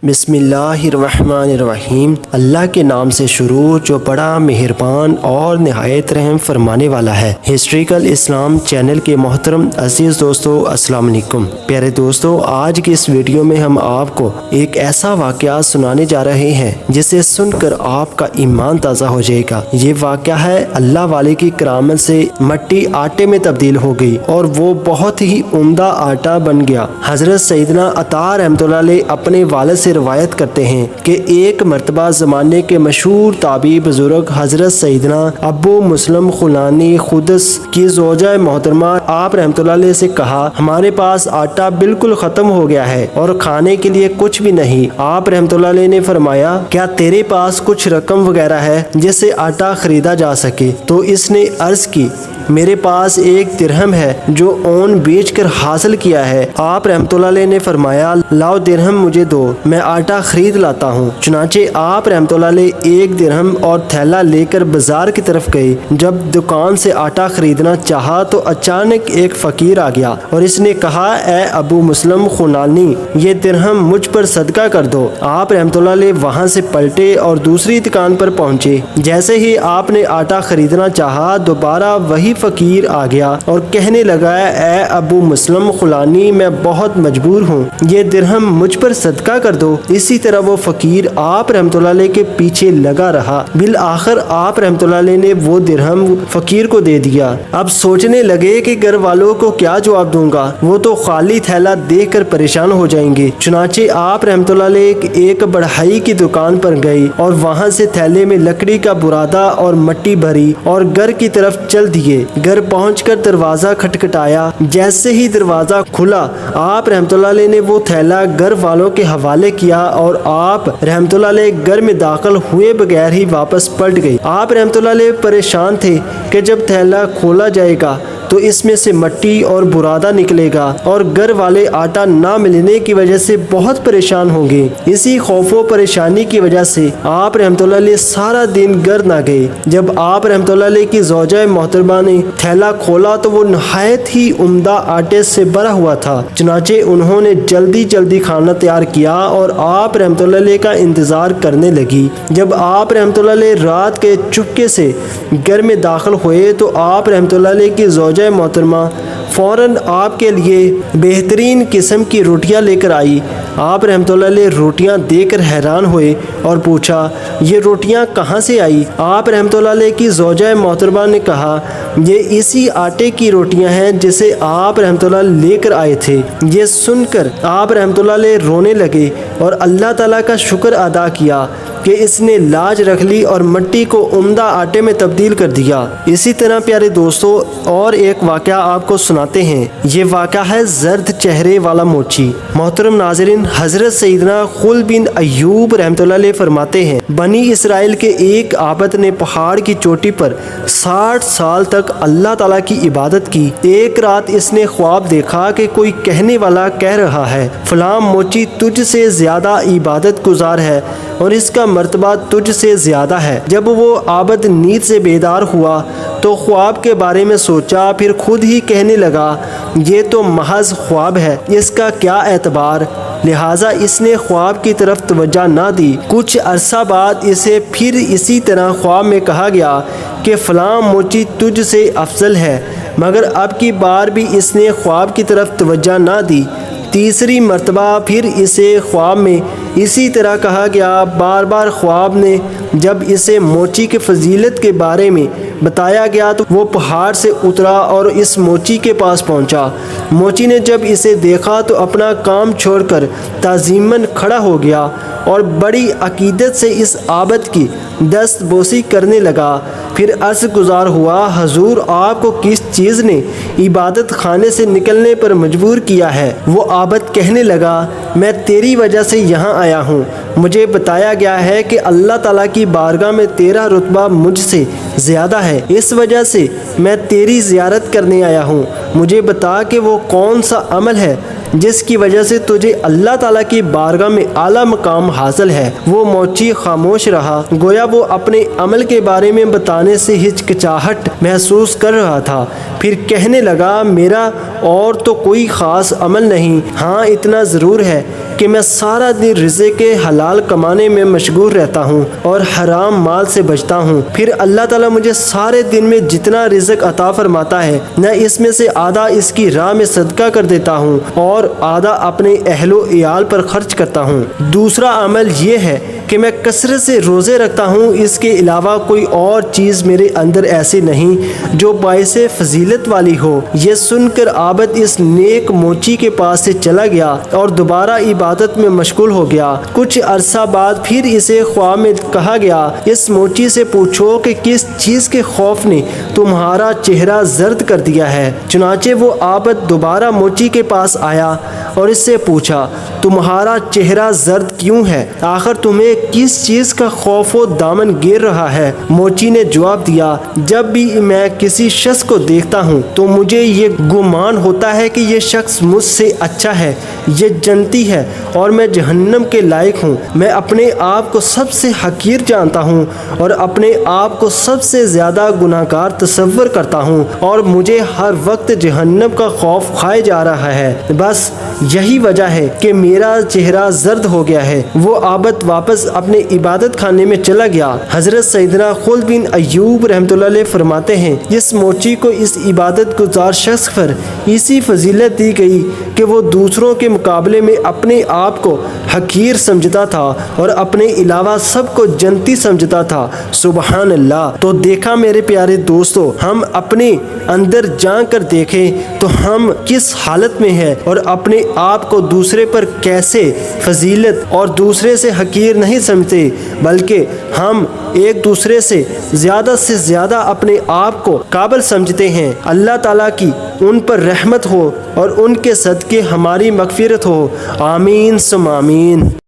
بسم اللہ الرحمن الرحیم۔ اللہ کے نام سے شروع جو بڑا مہربان اور نہایت رحم فرمانے والا ہے۔ ہسٹریکل اسلام چینل کے محترم عزیز دوستو، السلام علیکم۔ پیارے دوستو، آج کی اس ویڈیو میں ہم آپ کو ایک ایسا واقعہ سنانے جا رہے ہیں جسے سن کر آپ کا ایمان تازہ ہو جائے گا۔ یہ واقعہ ہے اللہ والے کی کرامت سے مٹی آٹے میں تبدیل ہو گئی اور وہ بہت ہی عمدہ آٹا بن گیا۔ حضرت سیدنا عطا رحمۃ اللہ علیہ اپنے والد سے روایت کرتے ہیں کہ ایک مرتبہ زمانے کے مشہور تابعی بزرگ حضرت سیدنا ابو مسلم خولانی قدس کی زوجہ محترمہ آپ رحمۃ اللہ علیہ سے کہا، ہمارے پاس آٹا بالکل ختم ہو گیا ہے اور کھانے کے لیے کچھ بھی نہیں۔ آپ رحمۃ اللہ علیہ نے فرمایا، کیا تیرے پاس کچھ رقم وغیرہ ہے جس سے آٹا خریدا جا سکے؟ تو اس نے عرض کی، میرے پاس ایک درہم ہے جو اون بیچ کر حاصل کیا ہے۔ آپ رحمۃ اللہ علیہ نے فرمایا، لاؤ درہم مجھے دو، میں آٹا خرید لاتا ہوں۔ چنانچہ آپ رحمۃ اللہ علیہ ایک درہم اور تھیلا لے کر بازار کی طرف گئے۔ جب دکان سے آٹا خریدنا چاہا تو اچانک ایک فقیر آ گیا اور اس نے کہا، اے ابو مسلم خولانی، یہ درہم مجھ پر صدقہ کر دو۔ آپ رحمۃ اللہ علیہ وہاں سے پلٹے اور دوسری دکان پر پہنچے۔ جیسے ہی آپ نے آٹا خریدنا چاہا، دوبارہ وہی فقیر آ گیا اور کہنے لگا، اے ابو مسلم خولانی، میں بہت مجبور ہوں، یہ درہم مجھ پر صدقہ کر دو۔ اسی طرح وہ فقیر آپ رحمۃ اللہ علیہ کے پیچھے لگا رہا۔ بالآخر آپ رحمۃ اللہ علیہ نے وہ درہم فقیر کو دے دیا۔ اب سوچنے لگے کہ گھر والوں کو کیا جواب دوں گا، وہ تو خالی تھیلا دیکھ کر پریشان ہو جائیں گے۔ چنانچہ آپ رحمۃ اللہ علیہ ایک بڑھئی کی دکان پر گئے اور وہاں سے تھیلے میں لکڑی کا برادہ اور مٹی بھری اور گھر کی طرف چل دیے۔ گھر پہنچ کر دروازہ کھٹکھٹایا۔ جیسے ہی دروازہ کھلا، آپ رحمۃ اللہ علیہ نے وہ تھیلا گھر والوں کے حوالے کیا اور آپ رحمۃ اللہ علیہ گھر میں داخل ہوئے بغیر ہی واپس پلٹ گئی۔ آپ رحمۃ اللہ علیہ پریشان تھے کہ جب تھیلا کھولا جائے گا تو اس میں سے مٹی اور برادہ نکلے گا اور گھر والے آٹا نہ ملنے کی وجہ سے بہت پریشان ہوں گے۔ اسی خوف و پریشانی کی وجہ سے آپ رحمۃ اللہ علیہ سارا دن گھر نہ گئے۔ جب آپ رحمۃ اللہ علیہ کی زوجہ محترمہ نے تھیلا کھولا تو وہ نہایت ہی عمدہ آٹے سے بھرا ہوا تھا۔ چنانچہ انہوں نے جلدی جلدی کھانا تیار کیا اور آپ رحمۃ اللہ علیہ کا انتظار کرنے لگی۔ جب آپ رحمۃ اللہ علیہ رات کے چپکے سے گھر میں داخل ہوئے تو آپ رحمۃ اللہ علیہ کی زوجہ محترمہ فوراً آپ کے لیے بہترین قسم کی روٹیاں لے کر آئی۔ آپ رحمۃ اللہ علیہ روٹیاں دیکھ کر حیران ہوئے اور پوچھا، یہ روٹیاں کہاں سے آئی؟ آپ رحمۃ اللہ علیہ کی زوجہ محترمہ نے کہا، یہ اسی آٹے کی روٹیاں ہیں جسے آپ رحمۃ اللہ علیہ لے کر آئے تھے۔ یہ سن کر آپ رحمۃ اللہ علیہ رونے لگے اور اللہ تعالیٰ کا شکر ادا کیا کہ اس نے لاج رکھ لی اور مٹی کو عمدہ آٹے میں تبدیل کر دیا۔ اسی طرح پیارے دوستو، اور ایک واقعہ آپ کو سناتے ہیں۔ یہ واقعہ ہے زرد چہرے والا موچی۔ محترم ناظرین، حضرت سیدنا خل بن ایوب رحمۃ اللہ علیہ فرماتے ہیں، بنی اسرائیل کے ایک عابد نے پہاڑ کی چوٹی پر 60 سال تک اللہ تعالیٰ کی عبادت کی۔ ایک رات اس نے خواب دیکھا کہ کوئی کہنے والا کہہ رہا ہے، فلاں موچی تجھ سے زیادہ عبادت گزار ہے اور اس کا مرتبہ تجھ سے زیادہ ہے۔ جب وہ عابد نیند سے بیدار ہوا تو خواب کے بارے میں سوچا، پھر خود ہی کہنے لگا، یہ تو محض خواب ہے، اس کا کیا اعتبار؟ لہٰذا اس نے خواب کی طرف توجہ نہ دی۔ کچھ عرصہ بعد اسے پھر اسی طرح خواب میں کہا گیا کہ فلاں موچی تجھ سے افضل ہے، مگر اب کی بار بھی اس نے خواب کی طرف توجہ نہ دی۔ تیسری مرتبہ پھر اسے خواب میں اسی طرح کہا گیا۔ بار بار خواب نے جب اسے موچی کے فضیلت کے بارے میں بتایا گیا تو وہ پہاڑ سے اترا اور اس موچی کے پاس پہنچا۔ موچی نے جب اسے دیکھا تو اپنا کام چھوڑ کر تعظیماً کھڑا ہو گیا اور بڑی عقیدت سے اس عابد کی دست بوسی کرنے لگا۔ پھر عرض گزار ہوا، حضور، آپ کو کس چیز نے عبادت خانے سے نکلنے پر مجبور کیا ہے؟ وہ عابد کہنے لگا، میں تیری وجہ سے یہاں آیا ہوں۔ مجھے بتایا گیا ہے کہ اللہ تعالیٰ کی بارگاہ میں تیرا رتبہ مجھ سے زیادہ ہے، اس وجہ سے میں تیری زیارت کرنے آیا ہوں۔ مجھے بتا کہ وہ کون سا عمل ہے جس کی وجہ سے تجھے اللہ تعالیٰ کی بارگاہ میں اعلیٰ مقام حاصل ہے۔ وہ موچی خاموش رہا، گویا وہ اپنے عمل کے بارے میں بتانے سے ہچکچاہٹ محسوس کر رہا تھا۔ پھر کہنے لگا، میرا اور تو کوئی خاص عمل نہیں، ہاں اتنا ضرور ہے کہ میں سارا دن رزق کے حلال کمانے میں مشغول رہتا ہوں اور حرام مال سے بچتا ہوں، پھر اللہ تعالیٰ مجھے سارے دن میں جتنا رزق عطا فرماتا ہے میں اس میں سے آدھا اس کی راہ میں صدقہ کر دیتا ہوں اور آدھا اپنے اہل و عیال پر خرچ کرتا ہوں۔ دوسرا عمل یہ ہے کہ میں کثرت سے روزے رکھتا ہوں، اس کے علاوہ کوئی اور چیز میرے اندر ایسی نہیں جو باعث فضیلت والی ہو۔ یہ سن کر عابد اس نیک موچی کے پاس سے چلا گیا اور دوبارہ عبادت میں مشغول ہو گیا۔ کچھ عرصہ بعد پھر اسے خواب میں کہا گیا، اس موچی سے پوچھو کہ کس چیز کے خوف نے تمہارا چہرہ زرد کر دیا ہے۔ چنانچہ وہ عابد دوبارہ موچی کے پاس آیا اور اس سے پوچھا، تمہارا چہرہ زرد کیوں ہے؟ آخر تمہیں کس چیز کا خوف و دامن گیر رہا ہے؟ موچی نے جواب دیا، جب بھی میں کسی شخص کو دیکھتا ہوں تو مجھے یہ گمان ہوتا ہے کہ یہ شخص مجھ سے اچھا ہے، یہ جنتی ہے اور میں جہنم کے لائق ہوں۔ میں اپنے آپ کو سب سے حقیر جانتا ہوں اور اپنے آپ کو سب سے زیادہ گناہ گار تصور کرتا ہوں اور مجھے ہر وقت جہنم کا خوف کھائے جا رہا ہے۔ بس یہی وجہ ہے کہ میرا چہرہ زرد ہو گیا ہے۔ وہ عابد واپس اپنے عبادت خانے میں چلا گیا۔ حضرت سیدنا خلد بن ایوب رحمۃ اللہ علیہ فرماتے ہیں، اس موچی کو اس عبادت گزار شخص پر اسی فضیلت دی گئی کہ وہ دوسروں کے مقابلے میں اپنے آپ کو حقیر سمجھتا تھا اور اپنے علاوہ سب کو جنتی سمجھتا تھا۔ سبحان اللہ۔ تو دیکھا میرے پیارے دوستو، ہم اپنے اندر جان کر دیکھیں تو ہم کس حالت میں ہیں اور اپنے آپ کو دوسرے پر کیسے فضیلت اور دوسرے سے حقیر نہیں سمجھتے، بلکہ ہم ایک دوسرے سے زیادہ اپنے آپ کو قابل سمجھتے ہیں۔ اللہ تعالیٰ کی ان پر رحمت ہو اور ان کے صدقے ہماری مغفرت ہو۔ آمین ثم آمین۔